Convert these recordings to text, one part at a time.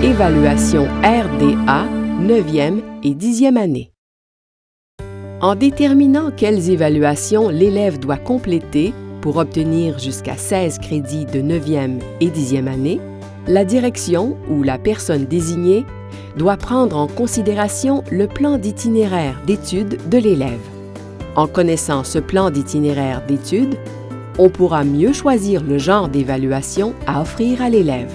Évaluation RDA, 9e et 10e année. En déterminant quelles évaluations l'élève doit compléter pour obtenir jusqu'à 16 crédits de 9e et 10e année, la direction ou la personne désignée doit prendre en considération le plan d'itinéraire d'études de l'élève. En connaissant ce plan d'itinéraire d'études, on pourra mieux choisir le genre d'évaluation à offrir à l'élève.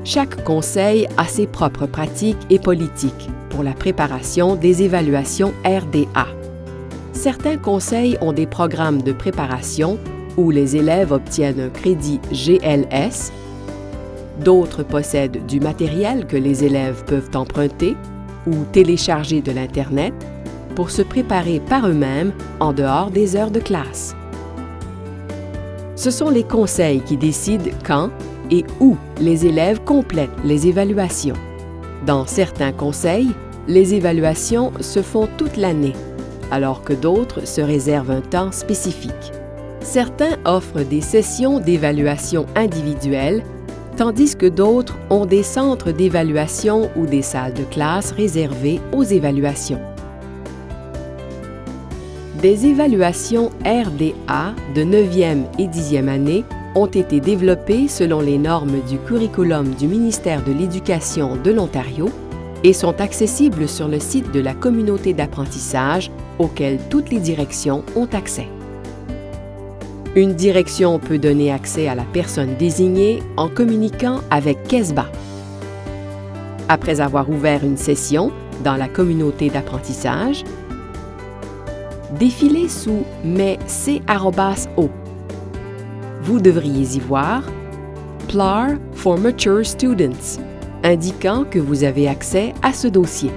Chaque conseil a ses propres pratiques et politiques pour la préparation des évaluations RDA. Certains conseils ont des programmes de préparation où les élèves obtiennent un crédit GLS. D'autres possèdent du matériel que les élèves peuvent emprunter ou télécharger de l'Internet pour se préparer par eux-mêmes en dehors des heures de classe. Ce sont les conseils qui décident quand et où les élèves complètent les évaluations. Dans certains conseils, les évaluations se font toute l'année, alors que d'autres se réservent un temps spécifique. Certains offrent des sessions d'évaluation individuelles, tandis que d'autres ont des centres d'évaluation ou des salles de classe réservées aux évaluations. Des évaluations RDA de 9e et 10e année ont été développées selon les normes du curriculum du ministère de l'Éducation de l'Ontario et sont accessibles sur le site de la communauté d'apprentissage auquel toutes les directions ont accès. Une direction peut donner accès à la personne désignée en communiquant avec KESBA. Après avoir ouvert une session dans la communauté d'apprentissage, défilez sous « Mais C@O ». Vous devriez y voir « PLAR for Mature Students », indiquant que vous avez accès à ce dossier.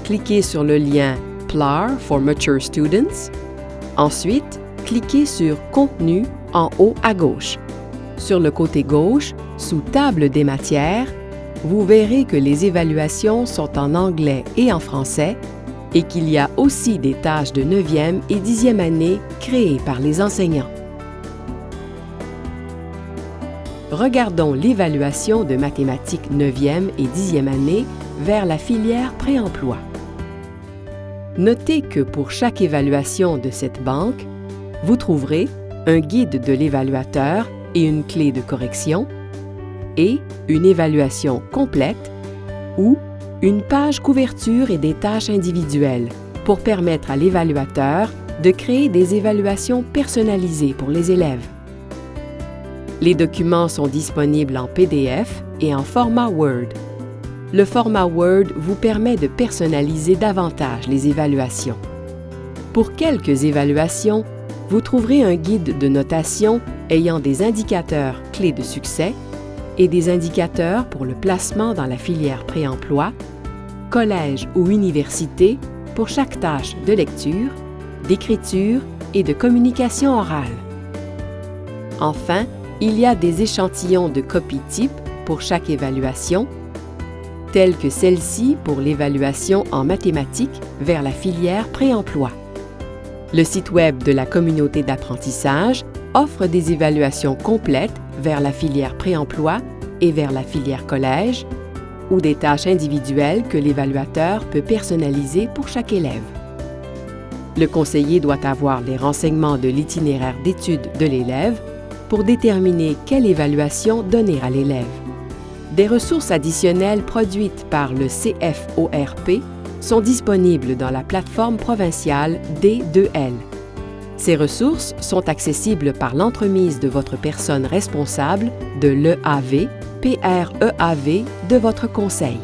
Cliquez sur le lien « PLAR for Mature Students ». Ensuite, cliquez sur « Contenu » en haut à gauche. Sur le côté gauche, sous « Table des matières », vous verrez que les évaluations sont en anglais et en français et qu'il y a aussi des tâches de 9e et 10e année créées par les enseignants. Regardons l'évaluation de mathématiques 9e et 10e année vers la filière pré-emploi. Notez que pour chaque évaluation de cette banque, vous trouverez un guide de l'évaluateur et une clé de correction et une évaluation complète ou une page couverture et des tâches individuelles pour permettre à l'évaluateur de créer des évaluations personnalisées pour les élèves. Les documents sont disponibles en PDF et en format Word. Le format Word vous permet de personnaliser davantage les évaluations. Pour quelques évaluations, vous trouverez un guide de notation ayant des indicateurs clés de succès et des indicateurs pour le placement dans la filière pré-emploi, collège ou université pour chaque tâche de lecture, d'écriture et de communication orale. Enfin, il y a des échantillons de copies type pour chaque évaluation, telles que celle-ci pour l'évaluation en mathématiques vers la filière pré-emploi. Le site Web de la communauté d'apprentissage offre des évaluations complètes vers la filière pré-emploi et vers la filière collège, ou des tâches individuelles que l'évaluateur peut personnaliser pour chaque élève. Le conseiller doit avoir les renseignements de l'itinéraire d'études de l'élève pour déterminer quelle évaluation donner à l'élève. Des ressources additionnelles produites par le CFORP sont disponibles dans la plateforme provinciale D2L. Ces ressources sont accessibles par l'entremise de votre personne responsable de l'EAV, PREAV de votre conseil.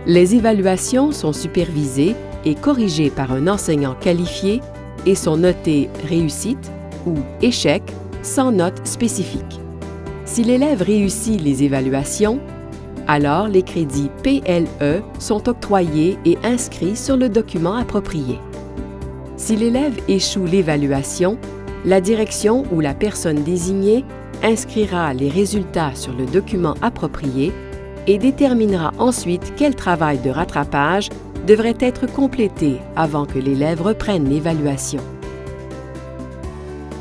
Les évaluations sont supervisées et corrigées par un enseignant qualifié et sont notées réussite ou échec sans note spécifique. Si l'élève réussit les évaluations, alors les crédits PLE sont octroyés et inscrits sur le document approprié. Si l'élève échoue l'évaluation, la direction ou la personne désignée inscrira les résultats sur le document approprié et déterminera ensuite quel travail de rattrapage devrait être complété avant que l'élève reprenne l'évaluation.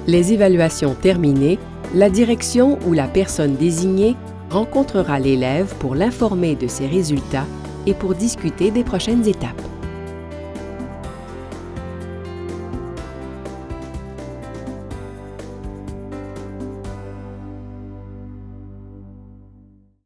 Les évaluations terminées, la direction ou la personne désignée rencontrera l'élève pour l'informer de ses résultats et pour discuter des prochaines étapes.